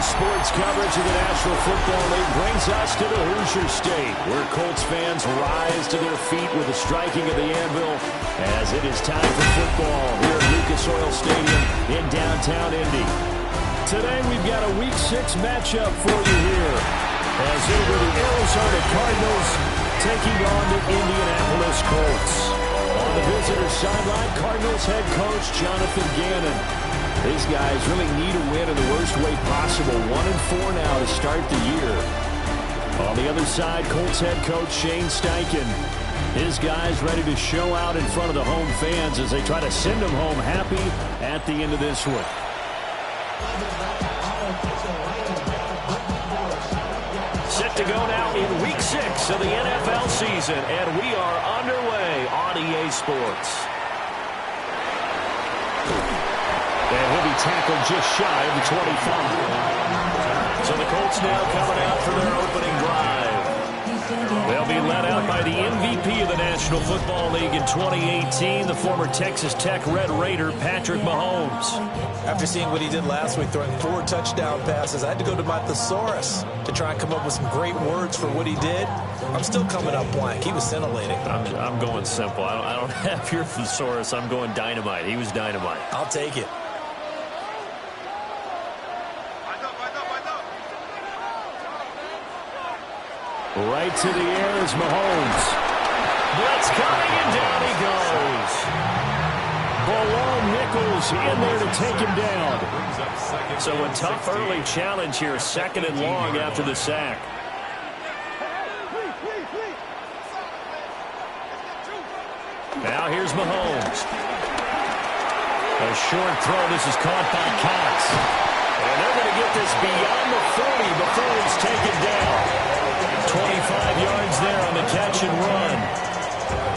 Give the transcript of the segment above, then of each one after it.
Sports coverage of the National Football League brings us to the Hoosier State, where Colts fans rise to their feet with the striking of the anvil as it is time for football here at Lucas Oil Stadium in downtown Indy. Today we've got a Week 6 matchup for you here as it will be the Arizona Cardinals taking on the Indianapolis Colts. On the visitor sideline, Cardinals head coach Jonathan Gannon. These guys really need a win in the worst way possible. 1-4 now to start the year. On the other side, Colts head coach Shane Steichen. His guys ready to show out in front of the home fans as they try to send them home happy at the end of this one. Set to go now in Week 6 of the NFL season, and we are underway on EA Sports. And he'll be tackled just shy of the 25. So the Colts now coming out for their opening drive. They'll be led out by the MVP of the National Football League in 2018, the former Texas Tech Red Raider, Patrick Mahomes. After seeing what he did last week, throwing 4 touchdown passes, I had to go to my thesaurus to try and come up with some great words for what he did. I'm still coming up blank. He was scintillating. I'm going simple. I don't have your thesaurus. I'm going dynamite. He was dynamite. I'll take it. Right to the air is Mahomes. Blitz coming, and down he goes. Balone Nichols in there to take him down. So a tough early challenge here, 2nd and long after the sack. Now here's Mahomes. A short throw. This is caught by Cox. And they're going to get this beyond the 40 before he's taken down. 25 yards there on the catch and run.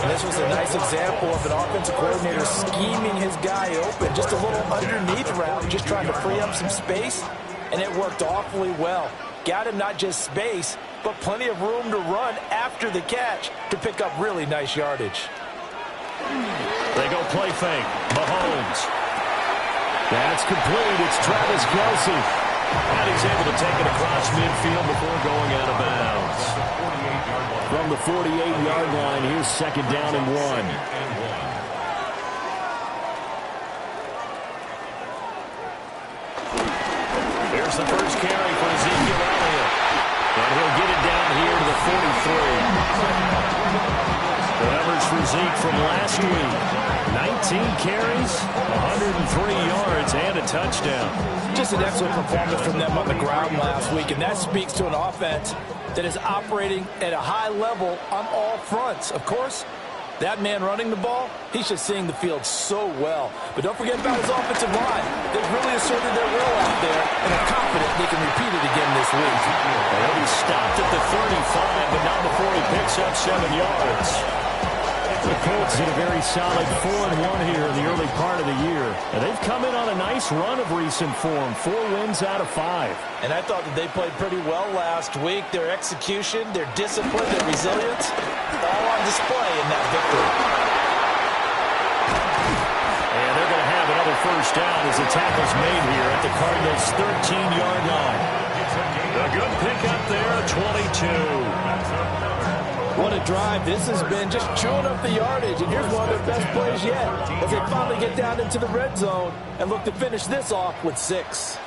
And this was a nice example of an offensive coordinator scheming his guy open. Just a little underneath route, just trying to free up some space, and it worked awfully well. Got him not just space, but plenty of room to run after the catch to pick up really nice yardage. They go play fake. Mahomes. That's complete. It's Travis Kelce. And he's able to take it across midfield before going out of bounds. From the 48-yard line, here's 2nd down and 1. Here's the first carry for Ezekiel Elliott. And he'll get it down here to the 43. The numbers for Zeke from last week. 19 carries, 103 yards, and a touchdown. Just an excellent performance from them on the ground last week, and that speaks to an offense that is operating at a high level on all fronts. Of course, that man running the ball, he's just seeing the field so well. But don't forget about his offensive line. They've really asserted their will out there, and are confident they can repeat it again this week. Well, he stopped at the 35, but not before he picks up 7 yards. The Colts did a very solid 4-1 here in the early part of the year. And they've come in on a nice run of recent form, 4 wins out of 5. And I thought that they played pretty well last week. Their execution, their discipline, their resilience, all on display in that victory. And they're going to have another first down as the tackle's made here at the Cardinals' 13-yard line. A good pickup there, 22. What a drive. This has been just chewing up the yardage. And here's one of their best plays yet as they finally get down into the red zone and look to finish this off with 6.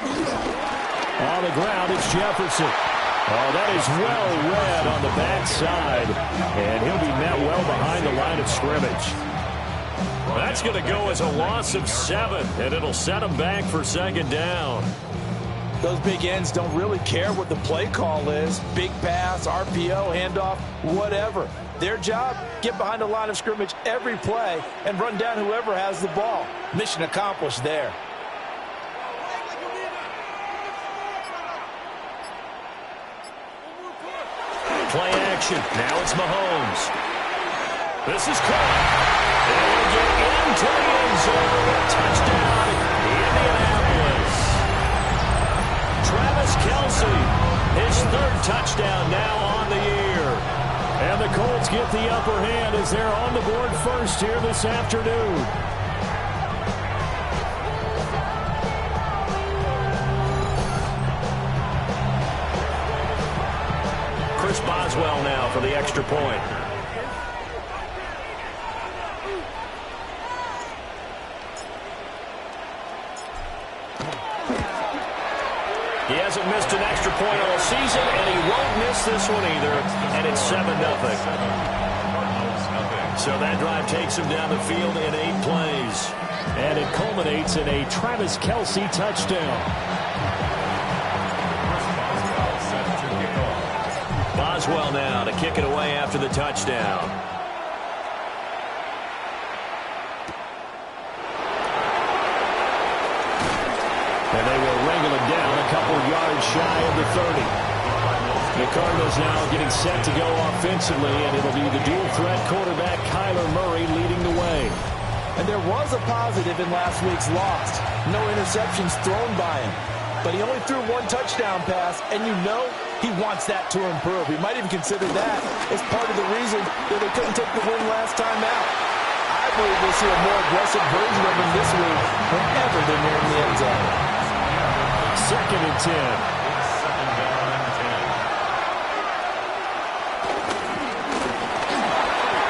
On the ground, it's Jefferson. Oh, that is well read on the backside. And he'll be met well behind the line of scrimmage. That's going to go as a loss of 7, and it'll set them back for 2nd down. Those big ends don't really care what the play call is. Big pass, RPO, handoff, whatever. Their job, get behind the line of scrimmage every play and run down whoever has the ball. Mission accomplished there. Play action. Now it's Mahomes. This is caught. They'll get into the end zone. Touchdown, Indianapolis. Travis Kelce, his 3rd touchdown now on the year. And the Colts Colts get the upper hand as they're on the board first here this afternoon. Chris Boswell now for the extra point. He hasn't missed an extra point all season, and he won't miss this one either, and it's 7-0. So that drive takes him down the field in 8 plays. And it culminates in a Travis Kelce touchdown. Boswell now to kick it away after the touchdown. And they will wrangle him down a couple yards shy of the 30. The Cardinals now getting set to go offensively, and it'll be the dual-threat quarterback Kyler Murray leading the way. And there was a positive in last week's loss. No interceptions thrown by him. But he only threw 1 touchdown pass, and you know he wants that to improve. He might even consider that as part of the reason that they couldn't take the win last time out. I believe we'll see a more aggressive version of him this week whenever they're nearing the end zone. 2nd and 10.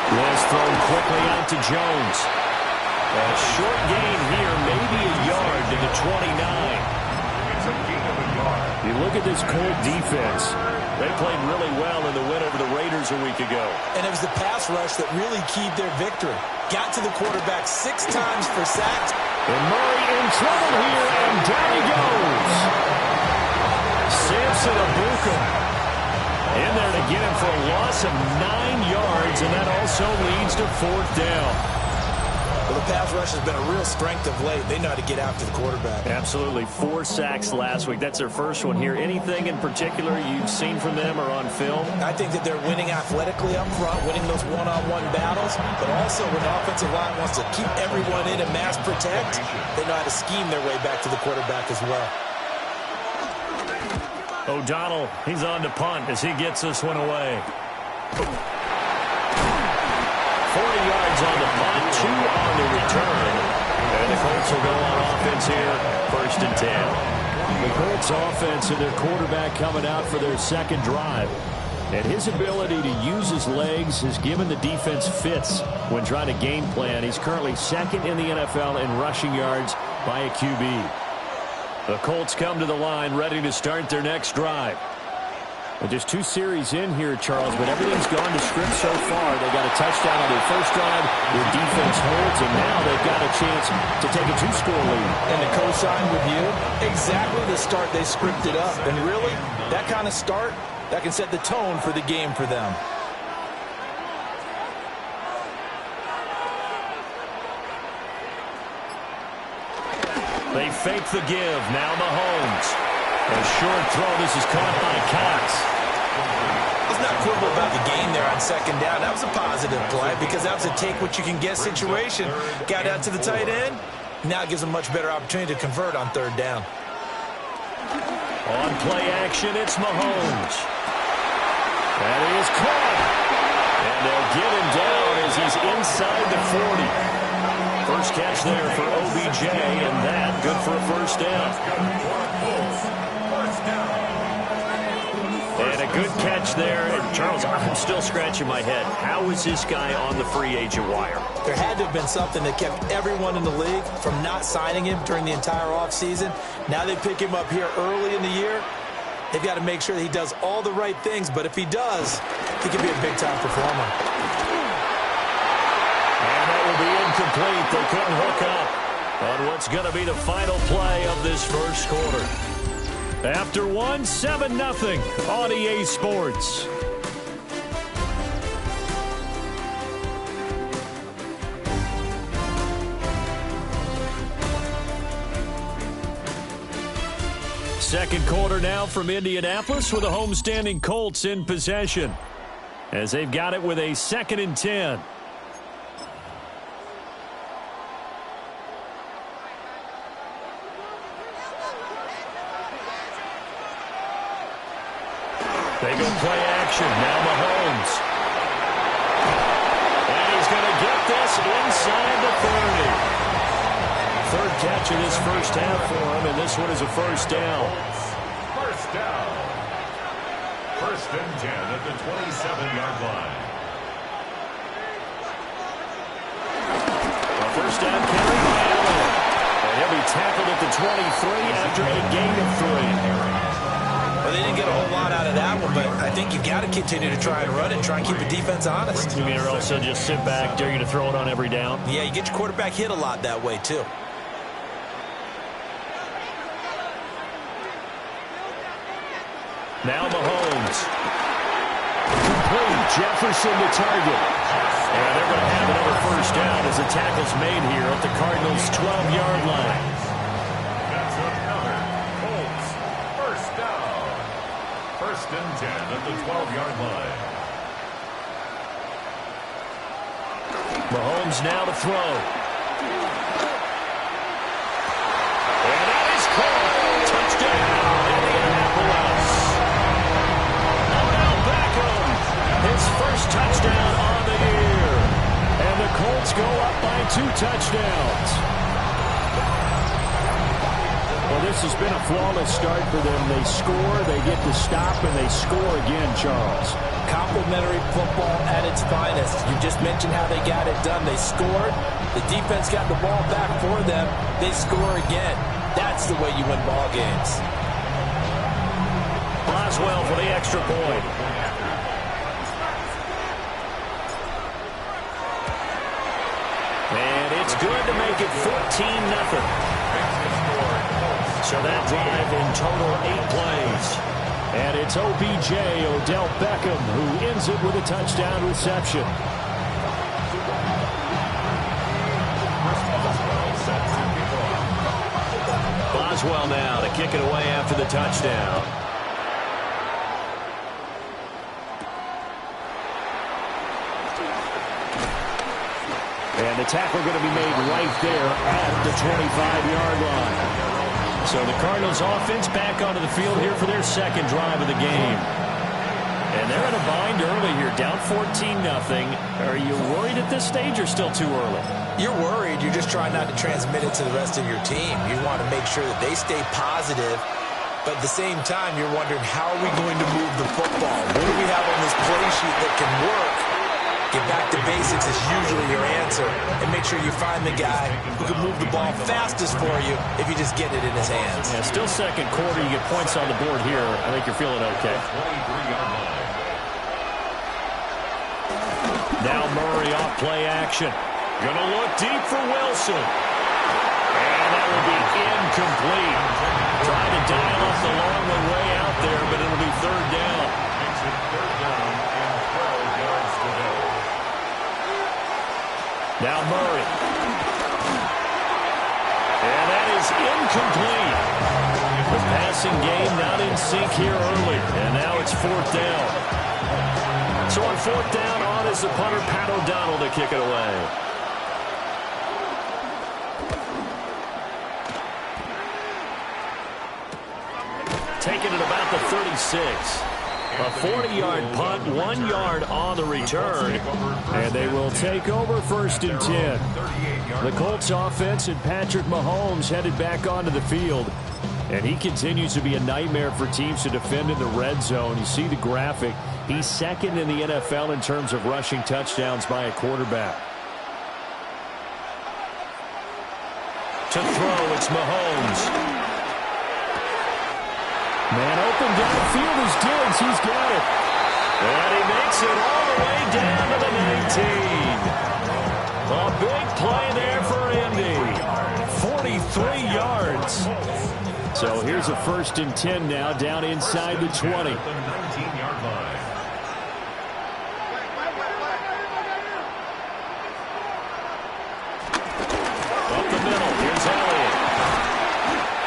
Was thrown quickly out to Jones. A short gain here, maybe a yard to the 29. You look at this Colt defense. They played really well in the win over the Raiders a week ago. And it was the pass rush that really keyed their victory. Got to the quarterback 6 times for sacks. And Murray in trouble here, and down he goes. Samson Abuka in there to get him for a loss of 9 yards, and that also leads to 4th down. Well, the pass rush has been a real strength of late. They know how to get after the quarterback. Absolutely. 4 sacks last week. That's their first one here. Anything in particular you've seen from them or on film? I think that they're winning athletically up front, winning those one-on-one battles, but also when the offensive line wants to keep everyone in and mass protect, they know how to scheme their way back to the quarterback as well. O'Donnell, he's on to punt as he gets this one away. 40 yards on the punt, 2 on the return. And the Colts will go on offense here, 1st and 10. The Colts offense and their quarterback coming out for their 2nd drive. And his ability to use his legs has given the defense fits when trying to game plan. He's currently 2nd in the NFL in rushing yards by a QB. The Colts come to the line ready to start their next drive. Well, just 2 series in here, Charles, but everything's gone to script so far. They got a touchdown on their first drive. Their defense holds, and now they've got a chance to take a 2-score lead. And to co-sign with you, exactly the start they scripted up. And really, that kind of start, that can set the tone for the game for them. They fake the give. Now Mahomes. A short throw. This is caught by Cox. Let's not quibble about the gain there on 2nd down. That was a positive play because that was a take-what-you-can-get situation. Got out to the tight end. Now it gives them a much better opportunity to convert on 3rd down. On play action, it's Mahomes. That is caught. And they'll get him down as he's inside the 40. First catch there for OBJ, and that good for a 1st down. And a good catch there. And Charles, I'm still scratching my head. How is this guy on the free agent wire? There had to have been something that kept everyone in the league from not signing him during the entire offseason. Now they pick him up here early in the year. They've got to make sure that he does all the right things, but if he does, he could be a big-time performer. Be incomplete. They couldn't hook up on what's going to be the final play of this 1st quarter. After 1, 7-0 on EA Sports. Second quarter now from Indianapolis with the homestanding Colts in possession as they've got it with a 2nd and 10. They go play action. Now Mahomes. inside the 30. Third catch of this first half for him, and this one is a first down. First down. First and 10 at the 27-yard line. A first down carry by Allen. And he'll be tackled at the 23 after a gain of 3. Well, they didn't get a whole lot out of that one, but I think you've got to continue to try and run it and try and keep the defense honest. You mean, or also just sit back, dare you to throw it on every down? Yeah, you get your quarterback hit a lot that way, too. Now Mahomes. Complete. Jefferson to target. And they're going to have another first down as the tackle's made here at the Cardinals' 12-yard line. That's another Colts first down. First and 10 at the 12-yard line. Mahomes now to throw. And that is caught. Touchdown, Indianapolis. Odell Beckham, his first touchdown on the year. And the Colts go up by 2 touchdowns. Well, this has been a flawless start for them. They score, they get to stop, and they score again, Charles. Complimentary football at its finest. You just mentioned how they got it done. They scored. The defense got the ball back for them. They score again. That's the way you win ball games. Boswell for the extra point. And it's good to make it 14-0. So that drive in total 8 plays. And it's OBJ, Odell Beckham, who ends it with a touchdown reception. Boswell now to kick it away after the touchdown. And the tackle going to be made right there at the 25-yard line. So the Cardinals offense back onto the field here for their second drive of the game. And they're in a bind early here, down 14-0. Are you worried at this stage or still too early? You're worried. You're just trying not to transmit it to the rest of your team. You want to make sure that they stay positive. But at the same time, you're wondering, how are we going to move the football? What do we have on this play sheet that can work? Get back to basics is usually your answer. And make sure you find the guy who can move the ball fastest for you if you just get it in his hands. Yeah, still second quarter. You get points on the board here. I think you're feeling okay. Now Murray off play action. Gonna look deep for Wilson. And that will be incomplete. Trying to dial off the long one way out there, but it'll be third down. Makes it third down and 12 yards to go. Now Murray. And that is incomplete. The passing game not in sync here early. And now it's fourth down. So on fourth down, on is the punter, Pat O'Donnell, to kick it away. Taking it about the 36. A 40-yard punt, 1 yard on the return. And they will take over first and 10. The Colts offense and Patrick Mahomes headed back onto the field. And he continues to be a nightmare for teams to defend in the red zone. You see the graphic. He's second in the NFL in terms of rushing touchdowns by a quarterback. To throw, it's Mahomes. Man open downfield is Diggs. He's got it. And he makes it all the way down to the 19. A big play there for Indy. 43 yards. So here's a first and 10 now, down inside the 20. The 19-yard line. Up the middle, here's Elliott.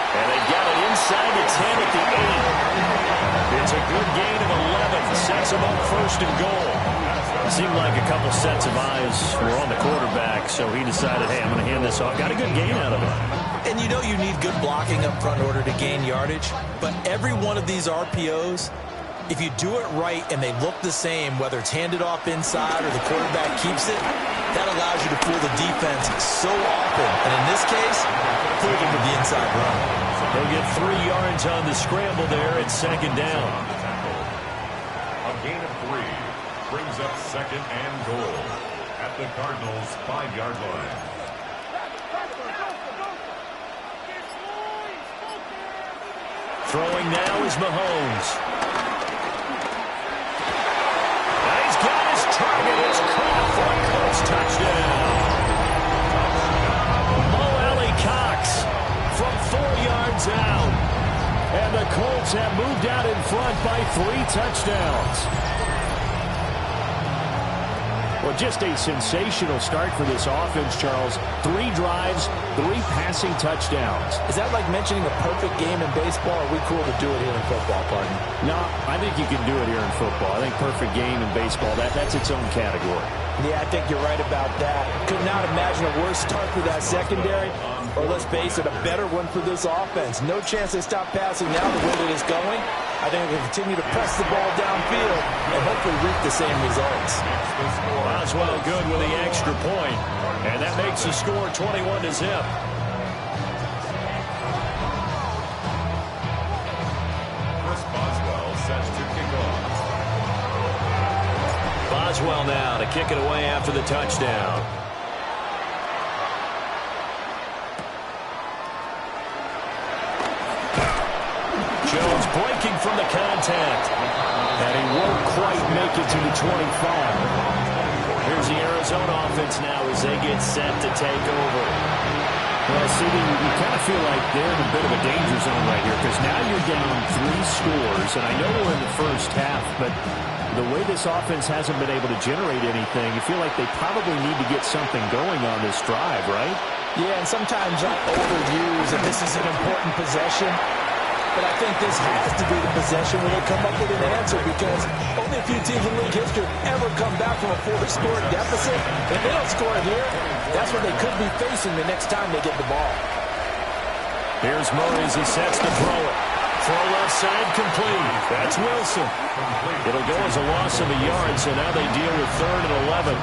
And they got it inside the 10 at the 8. It's a good gain of 11. Sets them up first and goal. It seemed like a couple sets of eyes were on the quarterback, so he decided, hey, I'm going to hand this off. Got a good gain out of it. And you know you need good blocking up front in order to gain yardage. But every one of these RPOs, if you do it right and they look the same, whether it's handed off inside or the quarterback keeps it, That allows you to fool the defense so often. And in this case, fool them with the inside run. They'll get 3 yards on the scramble there at second down. A gain of 3 brings up second and goal at the Cardinals' 5-yard line. Throwing now is Mahomes. He's got his target. It's caught for a Colts touchdown. Mo Alley Cox from 4 yards out. And the Colts have moved out in front by 3 touchdowns. Well, just a sensational start for this offense, Charles. 3 drives, 3 passing touchdowns. Is that like mentioning a perfect game in baseball, or are we cool to do it here in football, partner? No, I think you can do it here in football. I think perfect game in baseball, that's its own category. Yeah, I think you're right about that. Could not imagine a worse start for that secondary, or let's face it, a better one for this offense. No chance they stop passing now the way that it's going. I think they can continue to press the ball downfield and hopefully reap the same results. Boswell good with the extra point, and that makes the score 21-0. Chris Boswell sets to kick off. Boswell now to kick it away after the touchdown. Jones breaking from the contact, and he won't quite make it to the 25. Here's the Arizona offense now as they get set to take over. Well, see, you kind of feel like they're in a bit of a danger zone right here because now you're down 3 scores, and I know we're in the first half, but the way this offense hasn't been able to generate anything, you feel like they probably need to get something going on this drive, right? Yeah, and sometimes I overuse, and this is an important possession. But I think this has to be the possession where they come up with an answer, because only a few teams in league history have ever come back from a 4-score deficit. If they don't score it here, that's what they could be facing the next time they get the ball. Here's Murray as he sets to throw it. Throw left side complete. That's Wilson. It'll go as a loss of a yard, so now they deal with 3rd and 11.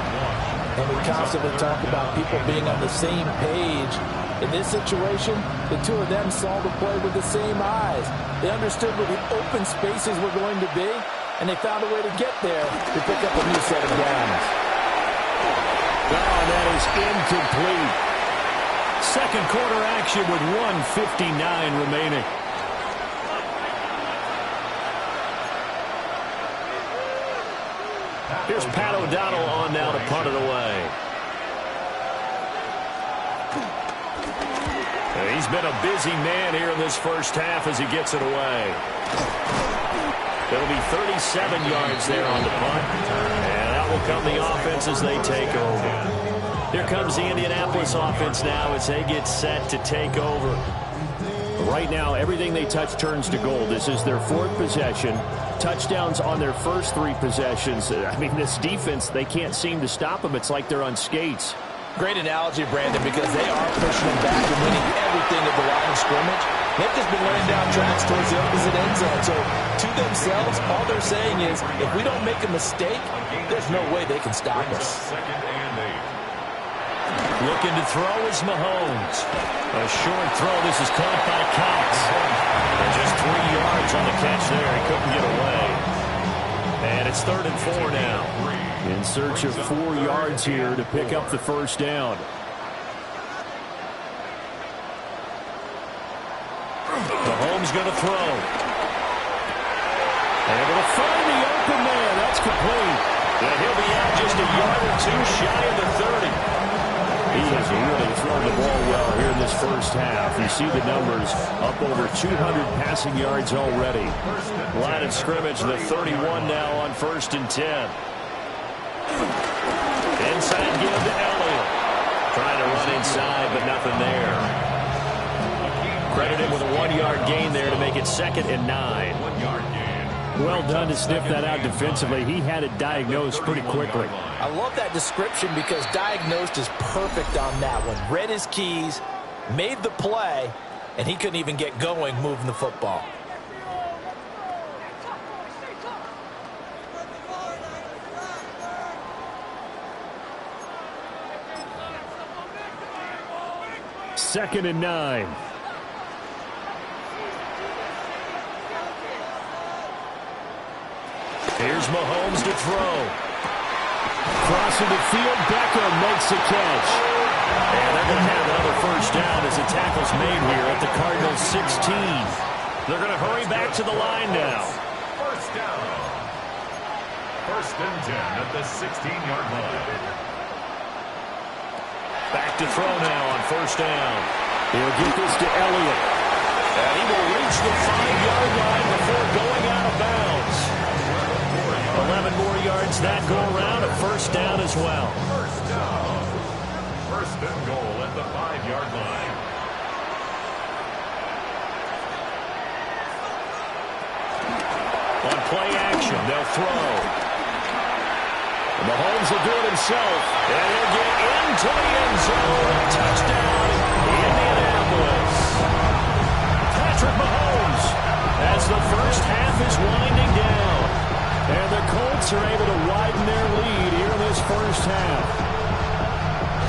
And we constantly talk about people being on the same page. In this situation, the two of them saw the play with the same eyes. They understood where the open spaces were going to be, and they found a way to get there to pick up a new set of downs. Oh, that is incomplete. Second quarter action with 1:59 remaining. Here's Pat O'Donnell on now to punt it away. He's been a busy man here in this first half as he gets it away. It'll be 37 yards there on the punt. And out will come the offense as they take over. Here comes the Indianapolis offense now as they get set to take over. Right now, everything they touch turns to gold. This is their 4th possession. Touchdowns on their first 3 possessions. I mean, this defense, they can't seem to stop them. It's like they're on skates. Great analogy, Brandon, because they are pushing them back and winning everything at the line of scrimmage. They've just been laying down tracks towards the opposite end zone. So, to themselves, all they're saying is, if we don't make a mistake, there's no way they can stop us. Looking to throw is Mahomes. A short throw. This is caught by Cox. And just 3 yards on the catch there. He couldn't get away. And it's 3rd and 4 now. In search of 4 yards here to pick up the first down. Mahomes going to throw. And able to find the open man. That's complete. And he'll be out just a yard or 2 shy of the 30. He has really thrown the ball well here in this first half. You see the numbers, up over 200 passing yards already. Line of scrimmage, the 31 now on 1st and 10. Inside give to Elliott. Trying to run inside, but nothing there. Credited with a 1-yard gain there to make it 2nd and 9. 1-yard gain. Well done to sniff that out defensively. He had it diagnosed pretty quickly. I love that description because diagnosed is perfect on that one. Read his keys, made the play, and he couldn't even get going moving the football. 2nd and 9. Here's Mahomes to throw. Crossing the field, Beckham makes the catch. And they're going to have another first down as the tackle's made here at the Cardinals 16. They're going to hurry back to the line now. First down. 1st and 10 at the 16-yard line. Back to throw now on 1st down. He'll get this to Elliott. And he will reach the 5-yard line before going out of bounds. 11 more yards that go around, a first down as well. First down. 1st and goal at the 5-yard line. On play action, they'll throw. Mahomes will do it himself. And he'll get into the end zone. Touchdown, Indianapolis. Patrick Mahomes as the first half is winding down. And the Colts are able to widen their lead here in this first half.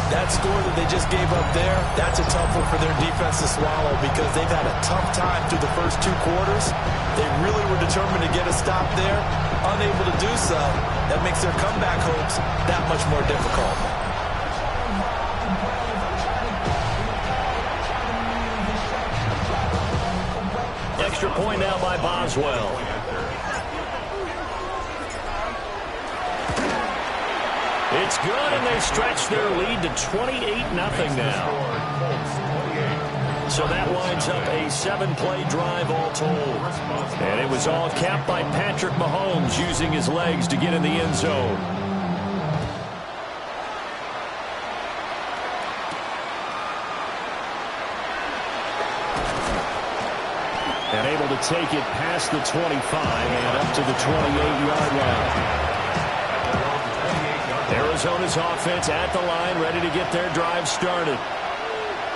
That score that they just gave up there, that's a tough one for their defense to swallow because they've had a tough time through the first 2 quarters. They really were determined to get a stop there. Unable to do so, that makes their comeback hopes that much more difficult. Extra point now by Boswell. It's good, and they stretch their lead to 28-0 now. So that winds up a 7-play drive all told. And it was all capped by Patrick Mahomes using his legs to get in the end zone. And able to take it past the 25 and up to the 28-yard line. Arizona's offense at the line, ready to get their drive started.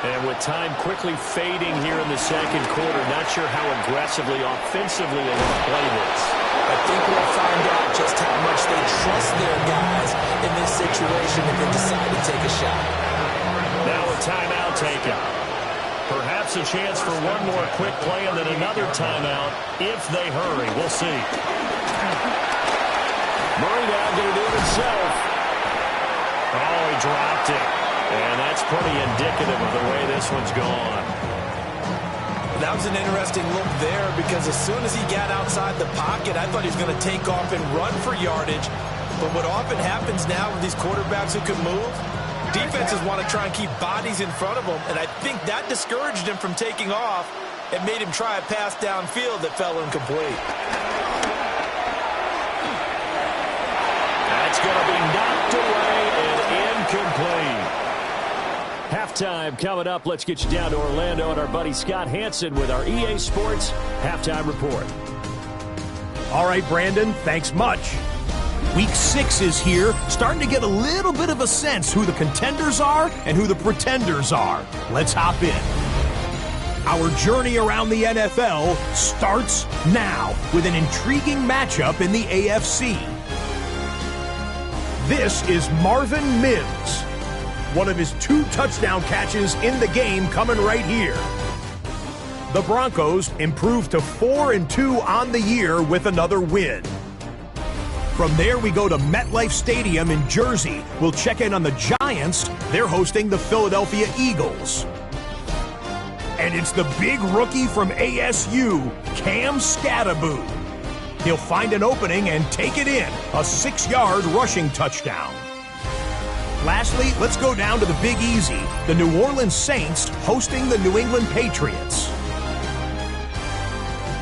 And with time quickly fading here in the second quarter, not sure how aggressively, offensively they want to play this. I think we'll find out just how much they trust their guys in this situation if they decide to take a shot. Now a timeout taken. Perhaps a chance for one more quick play and then another timeout if they hurry. We'll see. Murray now going to do it himself. Oh, he dropped it. And that's pretty indicative of the way this one's gone. That was an interesting look there because as soon as he got outside the pocket, I thought he was going to take off and run for yardage. But what often happens now with these quarterbacks who can move, defenses want to try and keep bodies in front of them, and I think that discouraged him from taking off and made him try a pass downfield that fell incomplete. That's going to be knocked away and incomplete. Halftime coming up. Let's get you down to Orlando and our buddy Scott Hansen with our EA Sports Halftime Report. All right, Brandon, thanks much. Week 6 is here, starting to get a little bit of a sense who the contenders are and who the pretenders are. Let's hop in. Our journey around the NFL starts now with an intriguing matchup in the AFC. This is Marvin Mims. One of his 2 touchdown catches in the game coming right here. The Broncos improved to 4-2 on the year with another win. From there, we go to MetLife Stadium in Jersey. We'll check in on the Giants. They're hosting the Philadelphia Eagles. And it's the big rookie from ASU, Cam Scatterbo. He'll find an opening and take it in, a 6-yard rushing touchdown. Lastly, let's go down to the Big Easy, the New Orleans Saints hosting the New England Patriots.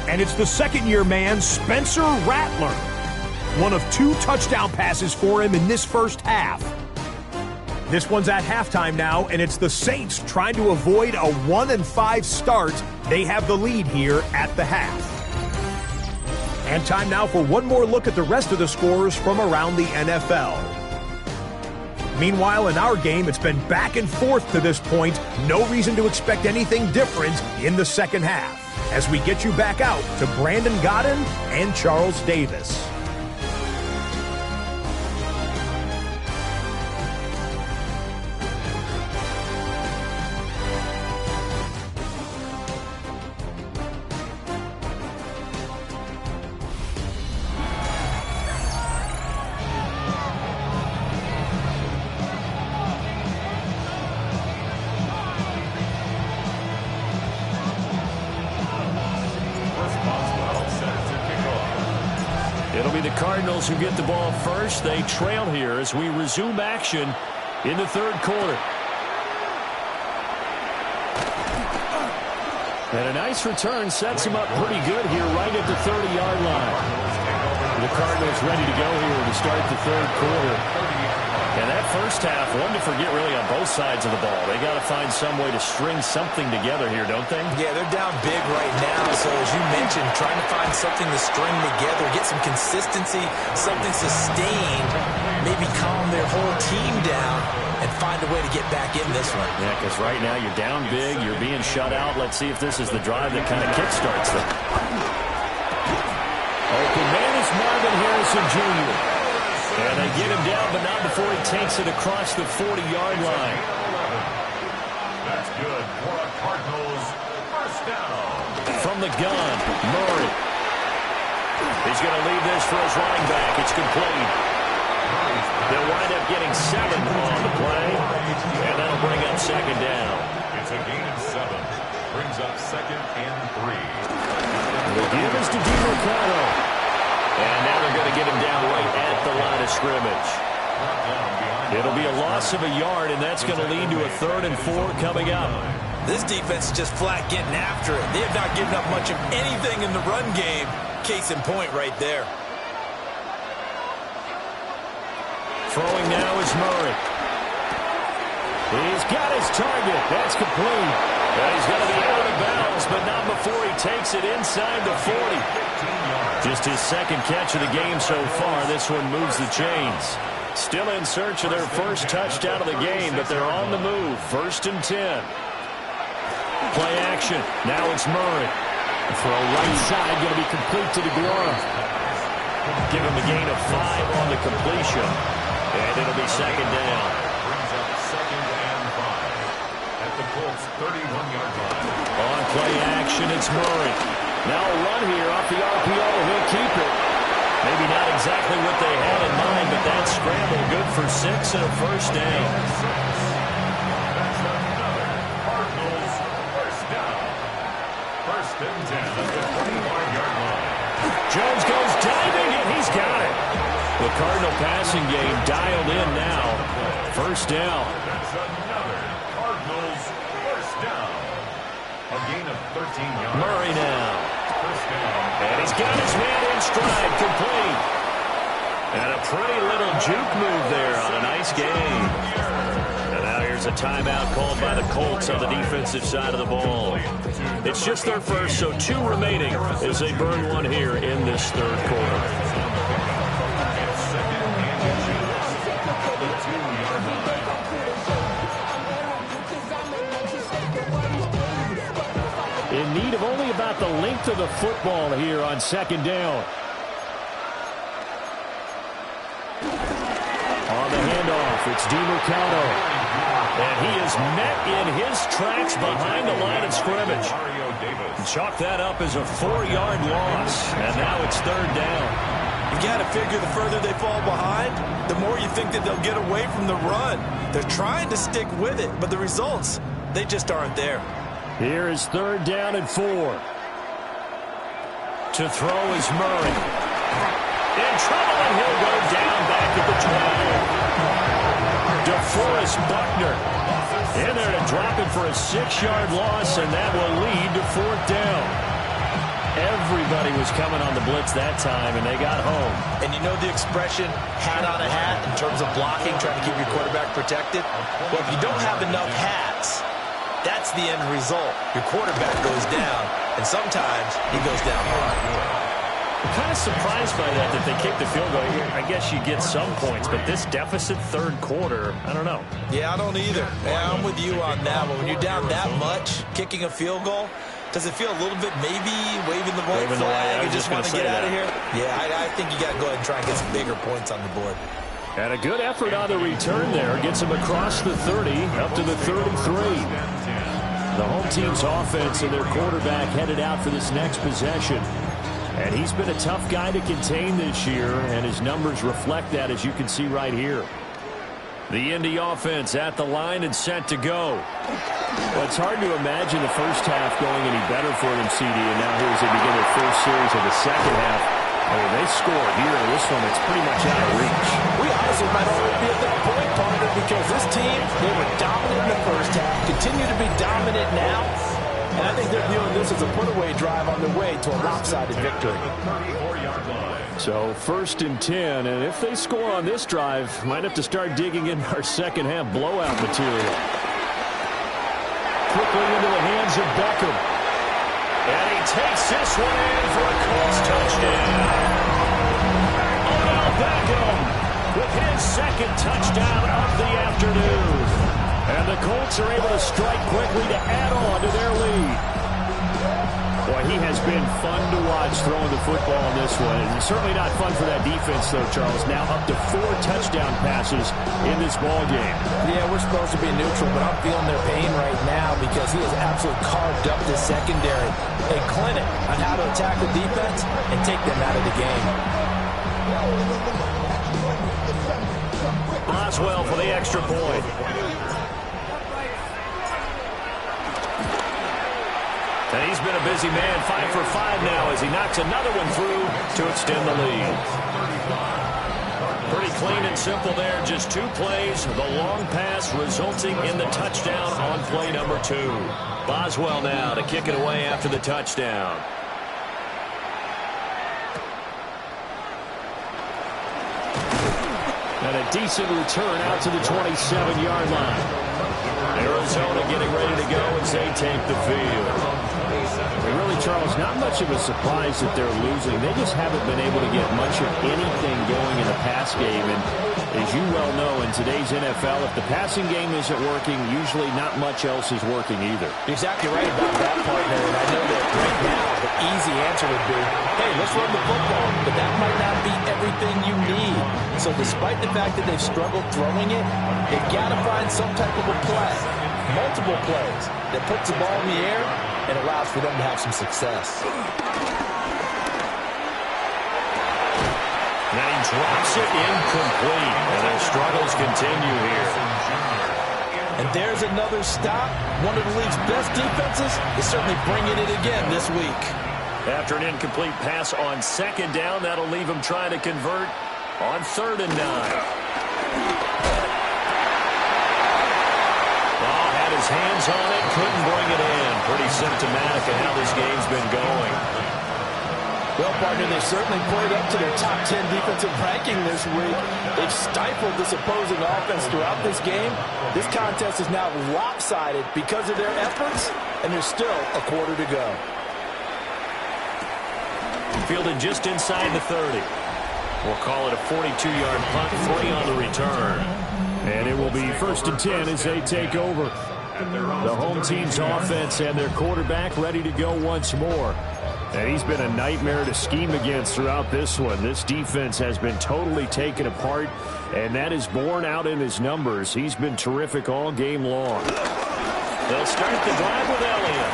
And it's the second-year man, Spencer Rattler. One of 2 touchdown passes for him in this first half. This one's at halftime now, and it's the Saints trying to avoid a 1-5 start. They have the lead here at the half. And time now for one more look at the rest of the scores from around the NFL. Meanwhile, in our game, it's been back and forth to this point. No reason to expect anything different in the second half as we get you back out to Brandon Godden and Charles Davis. the Cardinals who get the ball first. They trail here as we resume action in the third quarter. And a nice return sets him up pretty good here right at the 30-yard line. The Cardinals ready to go here to start the third quarter. And that first half, one to forget really on both sides of the ball. They got to find some way to string something together here, don't they? Yeah, they're down big right now. So as you mentioned, trying to find something to string together, get some consistency, something sustained, maybe calm their whole team down and find a way to get back in this one. Yeah, because right now you're down big, you're being shut out. Let's see if this is the drive that kind of kickstarts them. Open man is Marvin Harrison Jr. And they get him down, but not before he takes it across the 40-yard line. That's good for a Cardinals first down. From the gun, Murray. He's going to leave this for his running back. It's complete. They'll wind up getting 7 on the play, and that'll bring up second down. It's a gain of 7. Brings up 2nd and 3. The give is to DeMarcado. And now they're going to get him down right at the line of scrimmage. It'll be a loss of a yard, and that's going to lead to a 3rd and 4 coming up. This defense is just flat getting after it. They have not given up much of anything in the run game. Case in point right there. Throwing now is Murray. He's got his target. That's complete. And he's going to be out of bounds, but not before he takes it inside the 40. Just his second catch of the game so far. This one moves the chains. Still in search of their first touchdown of the game, but they're on the move. 1st and 10. Play action. Now it's Murray. For a right side, going to be complete to the glove. Give him a gain of 5 on the completion. And it'll be second down. Brings up 2nd and 5. At the Colts 31-yard line. On play action, it's Murray. Now a run here off the RPO. He'll keep it. Maybe not exactly what they had in mind, but that scramble good for 6 and a first down. That's another Cardinals first down. 1st and 10 at the 25-yard line. Jones goes diving, and he's got it. The Cardinal passing game dialed in now. First down. That's another Cardinals first down. A gain of 13 yards. Murray now. First down. And he's got his man in stride, complete. And a pretty little juke move there on a nice game. And now here's a timeout called by the Colts on the defensive side of the ball. It's just their first, so 2 remaining as they burn one here in this third quarter. In need of only about the length of the football here on second down. On the handoff, it's DeMarcado. And he is met in his tracks behind the line of scrimmage. Chalk that up as a 4-yard loss. And now it's third down. You got to figure the further they fall behind, the more you think that they'll get away from the run. They're trying to stick with it, but the results, they just aren't there. Here is 3rd down and 4. To throw is Murray. In trouble, and he'll go down back at the 12. DeForest Buckner in there to drop it for a 6-yard loss, and that will lead to 4th down. Everybody was coming on the blitz that time, and they got home. And you know the expression, hat on a hat, in terms of blocking, trying to keep your quarterback protected? Well, if you don't have enough hats, that's the end result. Your quarterback goes down, and sometimes he goes down hard. I'm kind of surprised by that they kicked the field goal. I guess you get some points, but this deficit third quarter, I don't know. Yeah, I don't either. Yeah, I'm with you on that. But when you're down that much, kicking a field goal, does it feel a little bit maybe waving the white flag and just want to get out of here? Yeah, I think you got to go ahead and try and get some bigger points on the board. And a good effort on the return there. Gets him across the 30, up to the 33. The home team's offense and their quarterback headed out for this next possession. And he's been a tough guy to contain this year, and his numbers reflect that, as you can see right here. The Indy offense at the line and set to go. Well, it's hard to imagine the first half going any better for them, CD, and now here as they begin their first series of the second half. They score here. This one, it's pretty much out of reach. We honestly might already be at that point, partner, because this team, they were dominant in the first half, continue to be dominant now, and I think they're viewing this as a put-away drive on their way to a lopsided victory. So 1st and 10, and if they score on this drive, might have to start digging in our second half blowout material. Quickly into the hands of Beckham. And he takes this one in for a Colts touchdown. Odell Beckham with his second touchdown of the afternoon. And the Colts are able to strike quickly to add on to their lead. Boy, he has been fun to watch throwing the football in this one. And certainly not fun for that defense, though, Charles. Now up to 4 touchdown passes in this ball game. Yeah, we're supposed to be neutral, but I'm feeling their pain right now because he has absolutely carved up the secondary. A clinic on how to attack the defense and take them out of the game. Boswell for the extra point. And he's been a busy man, 5 for 5 now as he knocks another one through to extend the lead. Pretty clean and simple there, just 2 plays. The long pass resulting in the touchdown on play number 2. Boswell now to kick it away after the touchdown. And a decent return out to the 27-yard line. Arizona getting ready to go as they take the field. Really, Charles, not much of a surprise that they're losing. They just haven't been able to get much of anything going in the pass game. And as you well know, in today's NFL, if the passing game isn't working, usually not much else is working either. You're exactly right about that, partner. And I know that right now the easy answer would be, hey, let's run the football. But that might not be everything you need. So despite the fact that they've struggled throwing it, they've got to find some type of a play, multiple plays, that puts the ball in the air and allows for them to have some success. Now he drops it incomplete, and their struggles continue here. And there's another stop. One of the league's best defenses is certainly bringing it again this week. After an incomplete pass on 2nd down, that'll leave him trying to convert on 3rd and 9. His hands on it, couldn't bring it in. Pretty symptomatic of how this game's been going. Well, partner, they certainly played up to their top 10 defensive ranking this week. They've stifled this opposing offense throughout this game. This contest is now lopsided because of their efforts, and there's still a quarter to go. Fielded just inside the 30. We'll call it a 42-yard punt, 3 on the return. And it will be 1st and 10 as they take over. The home team's offense and their quarterback ready to go once more. And he's been a nightmare to scheme against throughout this one. This defense has been totally taken apart, and that is borne out in his numbers. He's been terrific all game long. They'll start the drive with Elliott.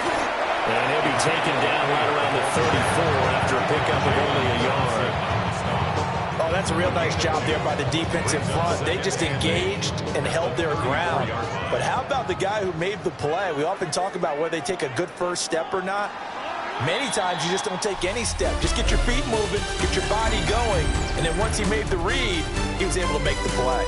And he'll be taken down right around the 34 after a pickup of only a yard. Oh, that's a real nice job there by the defense in front. They just engaged and held their ground. But how about the guy who made the play? We often talk about whether they take a good first step or not. Many times you just don't take any step. Just get your feet moving, get your body going, and then once he made the read, he was able to make the play.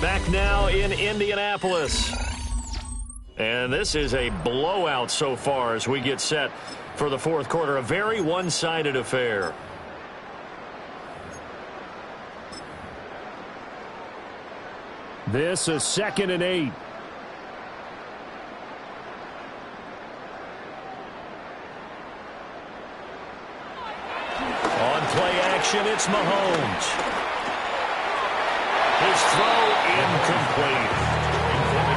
Back now in Indianapolis. And this is a blowout so far as we get set for the 4th quarter. A very one-sided affair. This is 2nd and 8. On play action, it's Mahomes. His throw incomplete.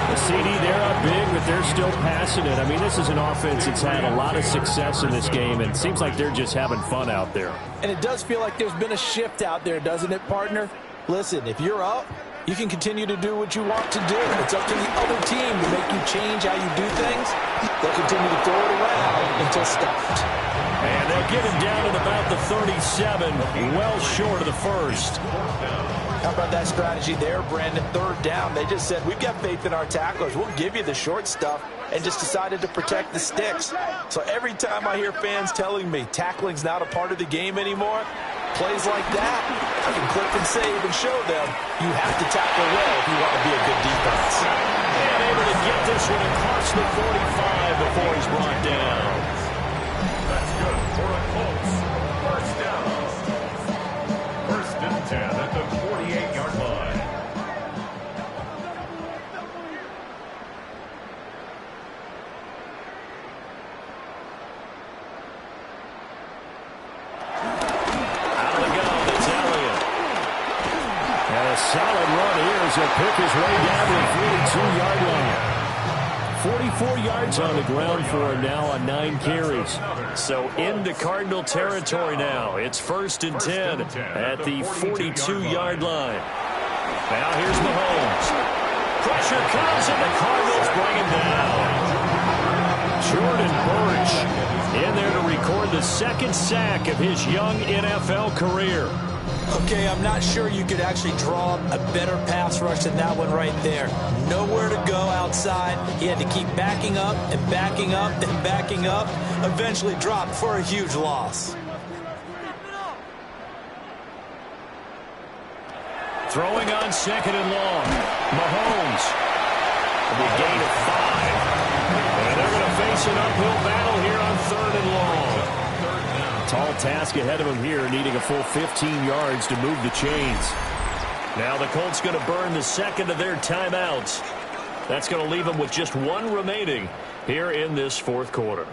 The CD, they're up big, but they're still passing it. I mean, this is an offense that's had a lot of success in this game, and it seems like they're just having fun out there. And it does feel like there's been a shift out there, doesn't it, partner? Listen, if you're up, you can continue to do what you want to do. It's up to the other team to make you change how you do things. They'll continue to throw it around until stopped. And they'll get him down at about the 37, well short of the first. How about that strategy there, Brandon? Third down, they just said, we've got faith in our tacklers. We'll give you the short stuff, and just decided to protect the sticks. So every time I hear fans telling me tackling's not a part of the game anymore, plays like that, I can click and save and show them you have to tackle well if you want to be a good defense. And able to get this one across the 45 before he's brought down. That's good for a Colts. First down. First and 10 at the 48-yard line. Out of the gun, it's Elliott. And a solid run here as he'll pick his way down to the 42-yard line. 44 yards on the ground for him now on 9 carries. So into Cardinal territory now. It's first and 10 at the 42-yard line. Now here's Mahomes. Pressure comes and the Cardinals bring him down. Jordan Burch in there to record the second sack of his young NFL career. Okay, I'm not sure you could actually draw a better pass rush than that one right there. Nowhere to go outside. He had to keep backing up and backing up and backing up. Eventually dropped for a huge loss. Throwing on second and long. Mahomes. The gain of 5. And they're going to face an uphill battle here on third and long. Tall task ahead of him here, needing a full 15 yards to move the chains. Now the Colts going to burn the second of their timeouts. That's going to leave them with just one remaining here in this fourth quarter.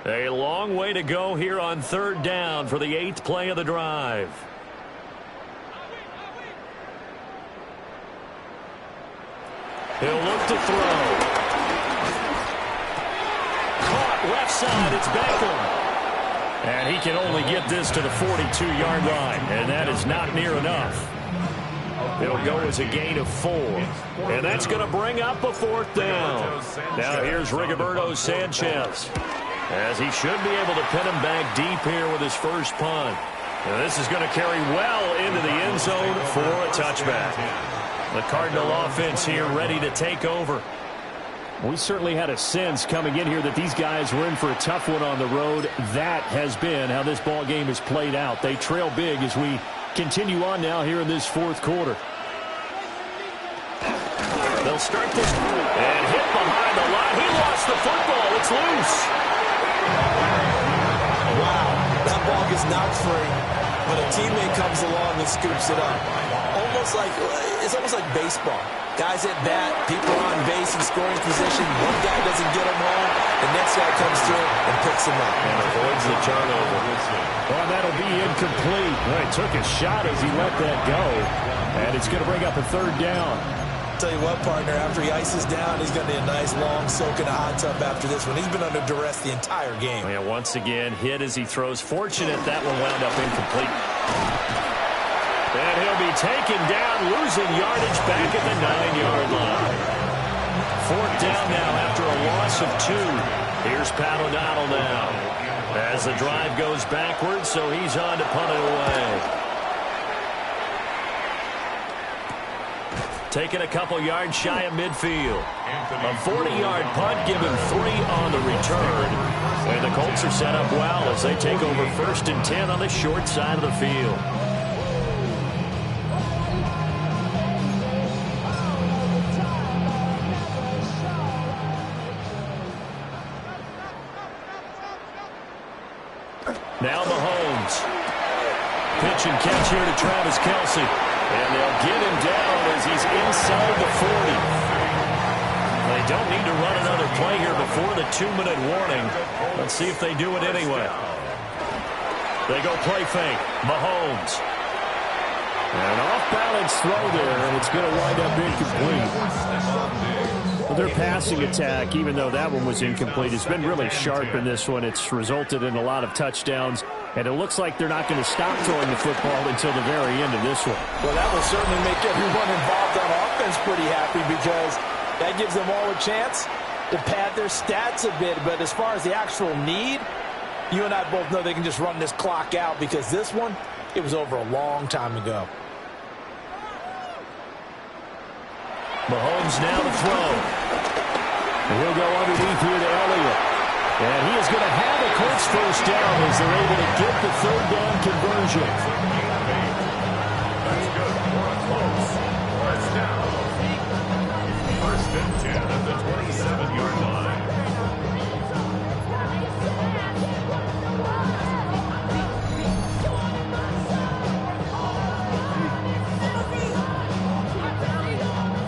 A long way to go here on third down for the 8th play of the drive. He'll look to throw. Caught left side. It's Beckham. And he can only get this to the 42-yard line. And that is not near enough. It'll go as a gain of 4. And that's going to bring up a 4th down. Now here's Rigoberto Sanchez, as he should be able to pin him back deep here with his first punt. And this is going to carry well into the end zone for a touchback. The Cardinal offense here ready to take over. We certainly had a sense coming in here that these guys were in for a tough one on the road. That has been how this ball game has played out. They trail big as we continue on now here in this fourth quarter. They'll start this and hit behind the line. He lost the football. It's loose. Wow, that ball gets knocked free, but a teammate comes along and scoops it up. It's almost like baseball. Guys at bat, people are on base in scoring position. One guy doesn't get him home, the next guy comes through and picks him up. And avoids the turnover. Well, that'll be incomplete. Well, he took a shot as he let that go, and it's going to bring up a third down. Tell you what, partner, after he ices down, he's going to need a nice long soak in a hot tub after this one. He's been under duress the entire game. Yeah, once again, hit as he throws. Fortunate that one wound up incomplete. And he'll be taken down, losing yardage back at the 9-yard line. 4th down now after a loss of 2. Here's Pat O'Donnell now as the drive goes backwards, so he's on to punt it away. Taking a couple yards shy of midfield. A 40-yard punt, given 3 on the return. And the Colts are set up well as they take over first and 10 on the short side of the field. Now Mahomes. Pitch and catch here to Travis Kelce. And they'll get him down as he's inside the 40. They don't need to run another play here before the 2-minute warning. Let's see if they do it anyway. They go play fake. Mahomes. And an off-balance throw there, and it's going to wind up incomplete. Well, their passing attack, even though that one was incomplete, has been really sharp in this one. It's resulted in a lot of touchdowns, and it looks like they're not going to stop throwing the football until the very end of this one. Well, that will certainly make everyone involved on offense pretty happy because that gives them all a chance to pad their stats a bit. But as far as the actual need, you and I both know they can just run this clock out because this one, it was over a long time ago. Mahomes now to throw. And he'll go underneath here to Elliott. And he is going to have a Colts first down as they're able to get the third down conversion. That's good for a Colts. First down. First and 10 at the 27-yard line.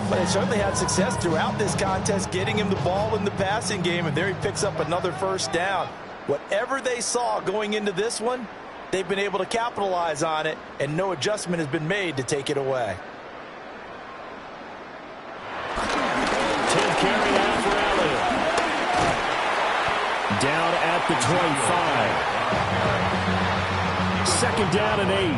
But they certainly had success throughout this contest, getting him the ball in the passing game, and there he picks up another first down. Whatever they saw going into this one, they've been able to capitalize on it, and no adjustment has been made to take it away. 10 carry out for Elliott. Down at the 25. Second down and 8.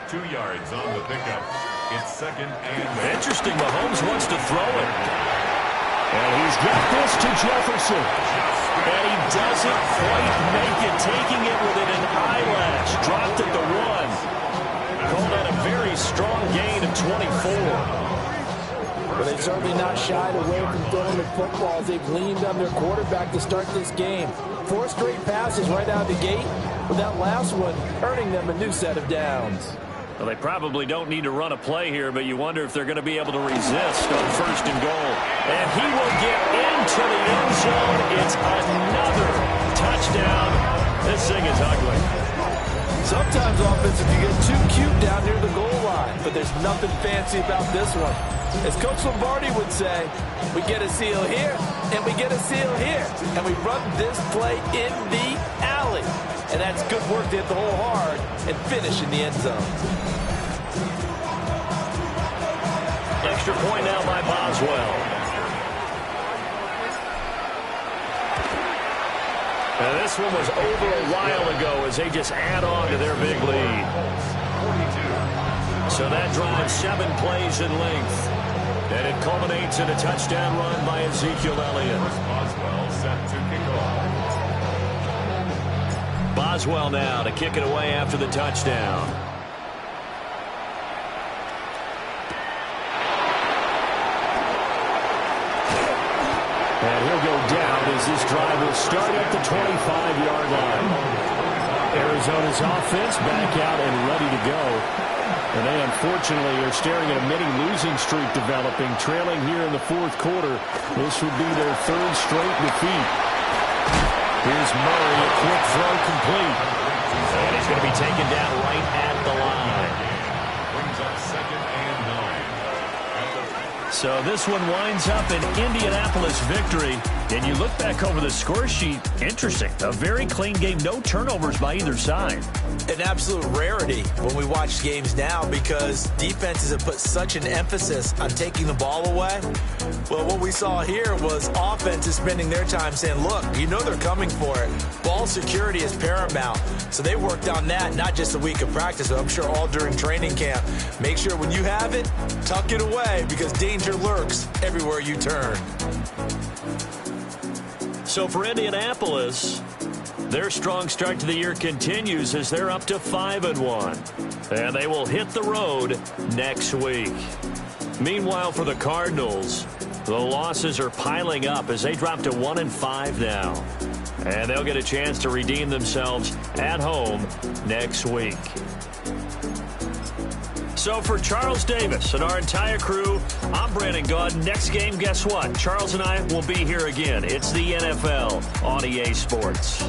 2 yards on the pickup. It's second and interesting. Mahomes wants to throw it. And he's got this to Jefferson. And he doesn't quite make it, taking it within an eyelash. Dropped at the 1. Called that a very strong gain of 24. But they've certainly not shied away from throwing the football as they've leaned on their quarterback to start this game. 4 straight passes right out of the gate, with that last one earning them a new set of downs. Well, they probably don't need to run a play here, but you wonder if they're going to be able to resist on first and goal. And he will get into the end zone. It's another touchdown. This thing is ugly. Sometimes offense, if you get too cute down near the goal line, but there's nothing fancy about this one. As Coach Lombardi would say, we get a seal here, and we get a seal here, and we run this play in the alley. And that's good work to hit the hole hard and finish in the end zone. Extra point now by Boswell. And this one was over a while ago as they just add on to their big lead. So that drives 7 plays in length. And it culminates in a touchdown run by Ezekiel Elliott. Boswell set to kick off. Boswell now to kick it away after the touchdown. And he'll go down as this drive will start at the 25-yard line. Arizona's offense back out and ready to go. And they unfortunately are staring at a mini losing streak developing, trailing here in the 4th quarter. This would be their 3rd straight defeat. Here's Murray, a quick throw complete. And he's going to be taken down right at the line. Brings up second and 9. So this one winds up an Indianapolis victory. And you look back over the score sheet, interesting. A very clean game, no turnovers by either side. An absolute rarity when we watch games now because defenses have put such an emphasis on taking the ball away. Well, what we saw here was offenses spending their time saying, look, you know they're coming for it. Ball security is paramount. So they worked on that, not just a week of practice, but I'm sure all during training camp. Make sure when you have it, tuck it away because danger lurks everywhere you turn. So for Indianapolis, their strong start to the year continues as they're up to 5-1. And they will hit the road next week. Meanwhile, for the Cardinals, the losses are piling up as they drop to 1-5 now. And they'll get a chance to redeem themselves at home next week. So for Charles Davis and our entire crew, I'm Brandon Gaud. Next game, guess what? Charles and I will be here again. It's the NFL on EA Sports.